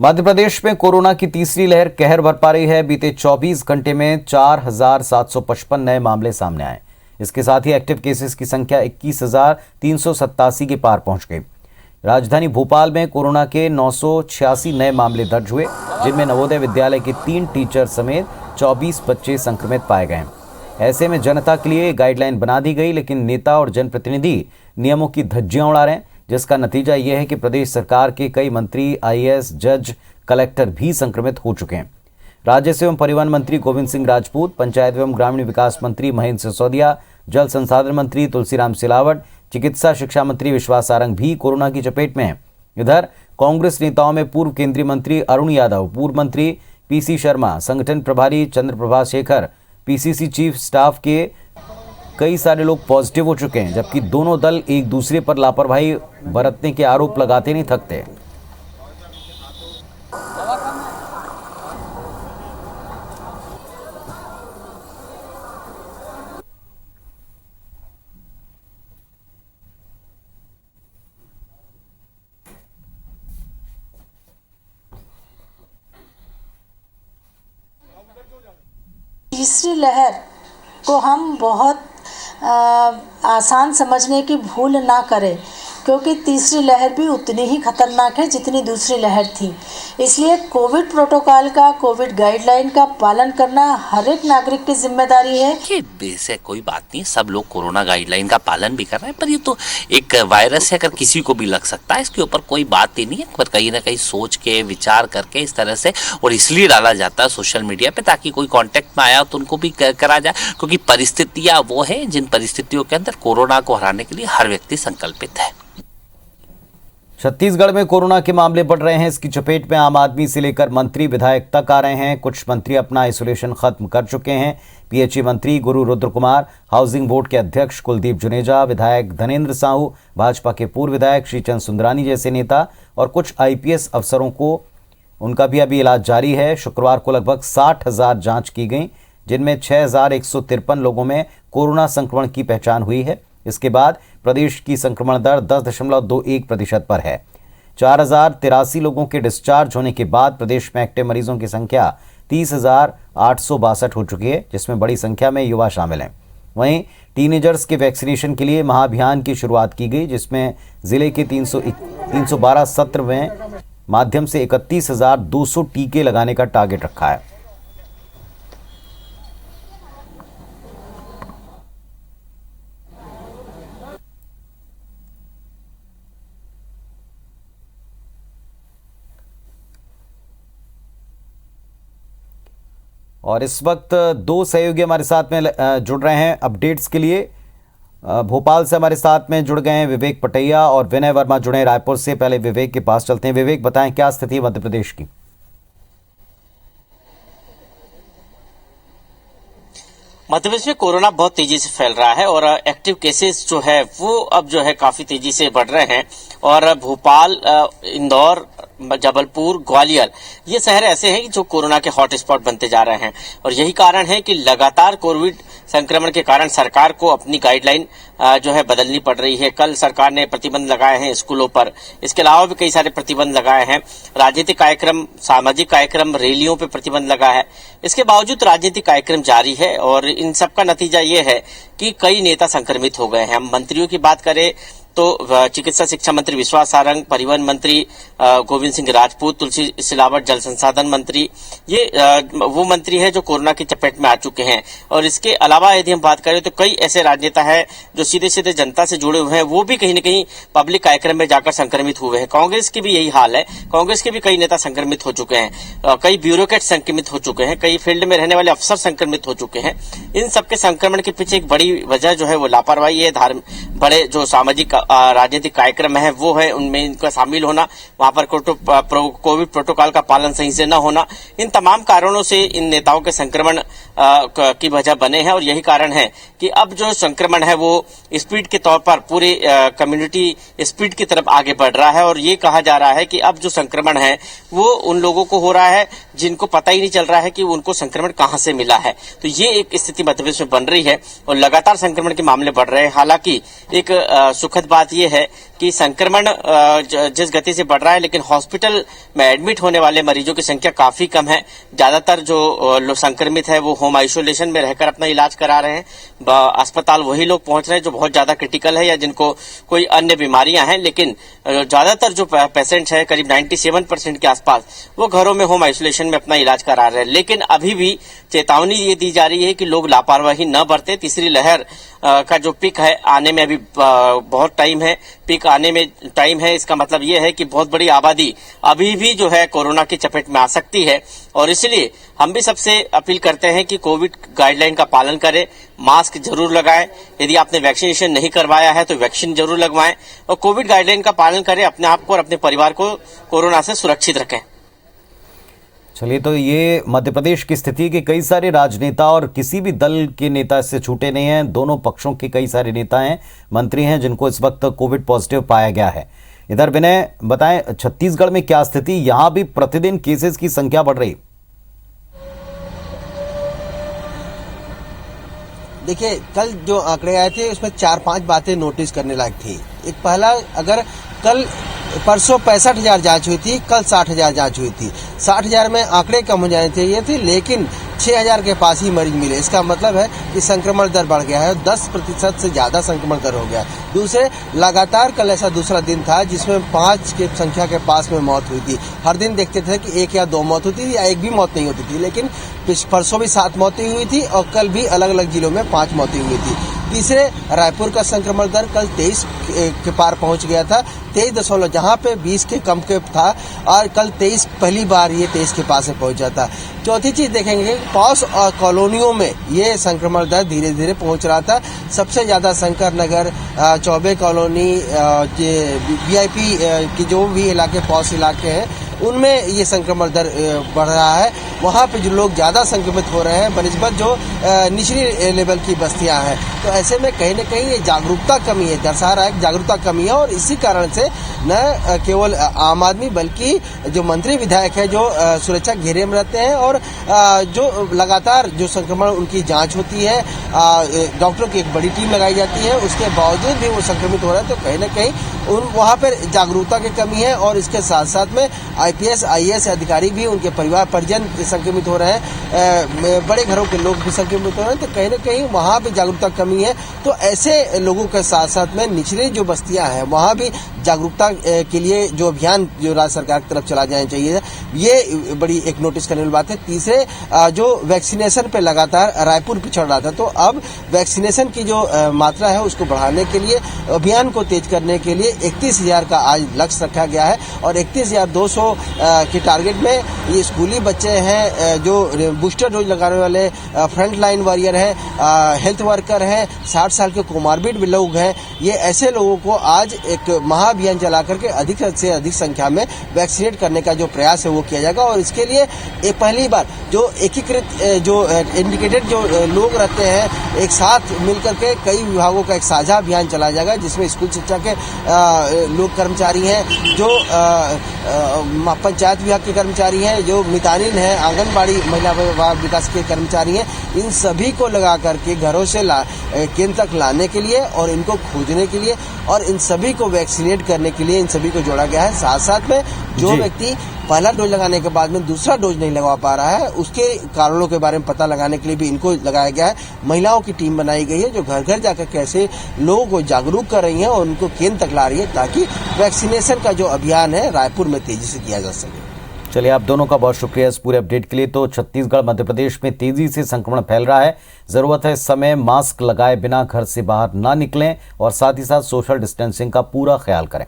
मध्य प्रदेश में कोरोना की तीसरी लहर कहर बरपा रही है। बीते 24 घंटे में 4,755 नए मामले सामने आए। इसके साथ ही एक्टिव केसेस की संख्या 21,387 के पार पहुंच गई। राजधानी भोपाल में कोरोना के 986 नए मामले दर्ज हुए, जिनमें नवोदय विद्यालय के 3 टीचर समेत 24 बच्चे संक्रमित पाए गए। ऐसे में जनता के लिए गाइडलाइन बना दी गई, लेकिन नेता और जनप्रतिनिधि नियमों की धज्जियां उड़ा रहे हैं, जिसका नतीजा यह है कि प्रदेश सरकार के कई मंत्री, आईएएस, जज, कलेक्टर भी संक्रमित हो चुके हैं। राजस्व एवं परिवहन मंत्री गोविंद सिंह राजपूत, पंचायत एवं ग्रामीण विकास मंत्री महेंद्र सिसोदिया, जल संसाधन मंत्री तुलसीराम सिलावट, चिकित्सा शिक्षा मंत्री विश्वास सारंग भी कोरोना की चपेट में हैं। इधर कांग्रेस नेताओं में पूर्व केंद्रीय मंत्री अरुण यादव, पूर्व मंत्री पीसी शर्मा, संगठन प्रभारी Chandraprabha Shekhar, PCC chief staff के कई सारे लोग पॉजिटिव हो चुके हैं, जबकि दोनों दल एक दूसरे पर लापरवाही बरतने के आरोप लगाते नहीं थकते। तीसरी लहर को हम बहुत आसान समझने की भूल ना करें, क्योंकि तीसरी लहर भी उतनी ही खतरनाक है जितनी दूसरी लहर थी। इसलिए कोविड प्रोटोकॉल का, कोविड गाइडलाइन का पालन करना हर एक नागरिक की जिम्मेदारी है। वैसे कोई बात नहीं, सब लोग कोरोना गाइडलाइन का पालन भी कर रहे हैं, पर ये तो एक वायरस है, अगर किसी को भी लग सकता है, इसके ऊपर कोई बात ही नहीं है। पर कहीं ना कहीं सोच के, विचार करके इस तरह से, और इसलिए डाला जाता है सोशल मीडिया पे, ताकि कोई कांटेक्ट में आया तो उनको भी करा जाए, क्योंकि परिस्थितियां वो है जिन परिस्थितियों के अंदर कोरोना को हराने के लिए हर व्यक्ति संकल्पित है। छत्तीसगढ़ में कोरोना के मामले बढ़ रहे हैं। इसकी चपेट में आम आदमी से लेकर मंत्री, विधायक तक आ रहे हैं। कुछ मंत्री अपना आइसोलेशन खत्म कर चुके हैं। पीएचई मंत्री गुरु रुद्र कुमार, हाउसिंग बोर्ड के अध्यक्ष कुलदीप जुनेजा, विधायक धनेन्द्र साहू, भाजपा के पूर्व विधायक श्रीचंद सुंदरानी जैसे नेता और कुछ आईपीएस अफसरों को उनका भी अभी इलाज जारी है। शुक्रवार को लगभग 60,000 जांच की गई, जिनमें 6,153 लोगों में कोरोना संक्रमण की पहचान हुई है। इसके बाद प्रदेश की संक्रमण दर 10.21% पर है। 4,083 लोगों के डिस्चार्ज होने के बाद प्रदेश में एक्टिव मरीजों की संख्या 30,862 हो चुकी है, जिसमें बड़ी संख्या में युवा शामिल हैं। वहीं टीनेजर्स के वैक्सीनेशन के लिए महाअभियान की शुरुआत की गई, जिसमें जिले के 312 सत्र में माध्यम से 31,200 टीके लगाने का टारगेट रखा है। और इस वक्त 2 सहयोगी हमारे साथ में जुड़ रहे हैं अपडेट्स के लिए। भोपाल से हमारे साथ में जुड़ गए हैं विवेक पटैया और विनय वर्मा जुड़े हैं रायपुर से। पहले विवेक के पास चलते हैं। विवेक, बताएं क्या स्थिति है मध्य प्रदेश की? मध्य प्रदेश में कोरोना बहुत तेजी से फैल रहा है और एक्टिव केसेस जो है वो अब जो है काफी तेजी से बढ़ रहे हैं। और भोपाल, इंदौर, जबलपुर, ग्वालियर ये शहर ऐसे हैं जो कोरोना के हॉटस्पॉट बनते जा रहे हैं। और यही कारण है कि लगातार कोविड संक्रमण के कारण सरकार को अपनी गाइडलाइन जो है बदलनी पड़ रही है। कल सरकार ने प्रतिबंध लगाए हैं स्कूलों पर, इसके अलावा भी कई सारे प्रतिबंध लगाए हैं। राजनीतिक कार्यक्रम, सामाजिक कार्यक्रम, रैलियों पे प्रतिबंध लगा है। इसके बावजूद राजनीतिक कार्यक्रम जारी है और इन सब का नतीजा ये है कि कई नेता संक्रमित हो गए हैं। हम मंत्रियों की बात करें तो चिकित्सा शिक्षा मंत्री विश्वास सारंग, परिवहन मंत्री गोविंद सिंह राजपूत, तुलसी सिलावट, जल संसाधन मंत्री, ये वो मंत्री है जो कोरोना की चपेट में आ चुके हैं। और इसके अलावा यदि हम बात करें तो कई ऐसे राजनेता हैं जो सीधे सीधे जनता से जुड़े हुए हैं, वो भी कहीं न कहीं पब्लिक कार्यक्रम में जाकर संक्रमित हुए हैं। कांग्रेस की भी यही हाल है, कांग्रेस के भी कई नेता संक्रमित हो चुके हैं, कई ब्यूरोक्रेट संक्रमित हो चुके हैं, कई फील्ड में रहने वाले अफसर संक्रमित हो चुके हैं। इन सबके संक्रमण के पीछे एक बड़ी वजह जो है वो लापरवाही है। बड़े जो सामाजिक राजनीतिक कार्यक्रम है वो है, उनमें इनका शामिल होना, वहां पर कोविड प्रोटोकॉल का पालन सही से न होना, इन तमाम कारणों से इन नेताओं के संक्रमण की वजह बने हैं। और यही कारण है कि अब जो संक्रमण है वो स्पीड के तौर पर पूरे कम्युनिटी स्पीड की तरफ आगे बढ़ रहा है। और ये कहा जा रहा है कि अब जो संक्रमण है वो उन लोगों को हो रहा है जिनको पता ही नहीं चल रहा है कि उनको संक्रमण कहां से मिला है। तो ये एक स्थिति मध्य प्रदेश में बन रही है और लगातार संक्रमण के मामले बढ़ रहे हैं। हालांकि एक सुखद बात यह है कि संक्रमण जिस गति से बढ़ रहा है, लेकिन हॉस्पिटल में एडमिट होने वाले मरीजों की संख्या काफी कम है। ज्यादातर जो लोग संक्रमित है वो होम आइसोलेशन में रहकर अपना इलाज करा रहे हैं। अस्पताल वही लोग पहुंच रहे हैं जो बहुत ज्यादा क्रिटिकल है या जिनको कोई अन्य बीमारियां हैं, लेकिन ज्यादातर जो पेशेंट्स है करीब 97% के आसपास वो घरों में होम आइसोलेशन में अपना इलाज करा रहे हैं। लेकिन अभी भी चेतावनी ये दी जा रही है कि लोग लापरवाही न बरतें। तीसरी लहर का जो पिक है आने में अभी बहुत टाइम है, पिक आने में टाइम है। इसका मतलब ये है कि बहुत बड़ी आबादी अभी भी जो है कोरोना की चपेट में आ सकती है, और इसलिए हम भी सबसे अपील करते हैं कि कोविड गाइडलाइन का पालन करें, मास्क जरूर लगाएं, यदि आपने वैक्सीनेशन नहीं करवाया है तो वैक्सीन जरूर लगवाएं और कोविड गाइडलाइन का पालन करें, अपने आप को और अपने परिवार को कोरोना से सुरक्षित रखें। चलिए, तो ये मध्य प्रदेश की स्थिति के कई सारे राजनेता और किसी भी दल के नेता इससे छूटे नहीं हैं। दोनों पक्षों के कई सारे नेता हैं, मंत्री हैं जिनको इस वक्त कोविड पॉजिटिव पाया गया है। इधर विनय बताएं, छत्तीसगढ़ में क्या स्थिति, यहां भी प्रतिदिन केसेस की संख्या बढ़ रही? देखिए, कल जो आंकड़े आए थे उसमें 4-5 बातें नोटिस करने लायक थी। एक पहला, अगर कल परसों 65,000 जांच हुई थी, कल 60,000 जांच हुई थी। 60,000 में आंकड़े कम हो जाने चाहिए थे, लेकिन 6,000 के पास ही मरीज मिले। इसका मतलब है कि संक्रमण दर बढ़ गया है, 10% से ज्यादा संक्रमण दर हो गया। दूसरे, लगातार कल ऐसा दूसरा दिन था जिसमें 5 की संख्या के पास में मौत हुई थी। हर दिन देखते थे कि 1 या 2 मौत होती थी या एक भी मौत नहीं होती थी, लेकिन परसों भी 7 मौतें हुई थी और कल भी अलग अलग जिलों में 5 मौतें हुई थी। तीसरे, रायपुर का संक्रमण दर कल 23 के पार पहुंच गया था, 23 जहां पे 20 के कम के था, और कल 23 पहली बार ये 23 के पास में पहुंचा था। चौथी चीज देखेंगे, पॉस और कॉलोनियों में ये संक्रमण दर धीरे धीरे पहुंच रहा था। सबसे ज्यादा शंकर नगर, चौबे कॉलोनी, VIP की जो भी इलाके पॉस इलाके हैं उनमें ये संक्रमण दर बढ़ रहा है। वहां पे जो लोग ज्यादा संक्रमित हो रहे हैं बनिस्बत जो निचली लेवल की बस्तियां हैं। तो ऐसे में कहीं न कहीं ये जागरूकता कमी है, दर्शा रहा है जागरूकता कमी है, और इसी कारण से न केवल आम आदमी बल्कि जो मंत्री विधायक है जो सुरक्षा घेरे में रहते हैं और जो लगातार जो संक्रमण उनकी जांच होती है, डॉक्टरों की एक बड़ी टीम लगाई जाती है, उसके बावजूद भी वो संक्रमित हो रहे हैं। तो कहीं न कहीं वहां पर जागरूकता की कमी है, और इसके साथ साथ में IPS IAS अधिकारी भी, उनके परिवार परिजन संक्रमित हो रहे हैं, बड़े घरों के लोग भी संक्रमित हो रहे हैं। तो कहीं न कहीं वहां भी जागरूकता कमी है। तो ऐसे लोगों के साथ साथ में निचले जो बस्तियां हैं वहां भी जागरूकता के लिए जो अभियान जो राज्य सरकार की तरफ चला जाना चाहिए, ये बड़ी एक नोटिस करने वाली बात है। तीसरे, जो वैक्सीनेशन पे लगातार रायपुर पिछड़ रहा था, तो अब वैक्सीनेशन की जो मात्रा है उसको बढ़ाने के लिए, अभियान को तेज करने के लिए 31,000 का आज लक्ष्य रखा गया है, और 31,200 के टारगेट में ये स्कूली बच्चे हैं, जो बूस्टर डोज लगाने वाले फ्रंट लाइन वॉरियर हैं, हेल्थ वर्कर हैं, 60 साल के कोमार्बिड लोग हैं, ये ऐसे लोगों को आज एक महाअभियान चला करके अधिक से अधिक संख्या में वैक्सीनेट करने का जो प्रयास है वो किया जाएगा। और इसके लिए एक पहली बार जो एकीकृत जो इंडिकेटेड जो लोग रहते हैं, एक साथ मिलकर के कई विभागों का एक साझा अभियान चलाया जाएगा, जिसमें स्कूल शिक्षा के लोग कर्मचारी हैं, जो पंचायत विभाग के कर्मचारी हैं, जो मितानिन हैं, आंगनबाड़ी महिला विकास के कर्मचारी हैं, इन सभी को लगा करके घरों से केंद्र तक लाने के लिए और इनको खोजने के लिए और इन सभी को वैक्सीनेट करने के लिए इन सभी को जोड़ा गया है। साथ साथ में जो व्यक्ति पहला डोज लगाने के बाद में दूसरा डोज नहीं लगा पा रहा है, उसके कारणों के बारे में पता लगाने के लिए भी इनको लगाया गया है। महिलाओं की टीम बनाई गई है जो घर घर जाकर कैसे लोगों को जागरूक कर रही हैं और उनको केंद्र तक ला रही है, ताकि वैक्सीनेशन का जो अभियान है रायपुर में तेजी से किया जा सके। चलिए, आप दोनों का बहुत शुक्रिया इस पूरे अपडेट के लिए। तो छत्तीसगढ़ मध्य प्रदेश में तेजी से संक्रमण फैल रहा है। जरूरत है इस समय मास्क लगाए बिना घर से बाहर ना निकलें और साथ ही साथ सोशल डिस्टेंसिंग का पूरा ख्याल करें।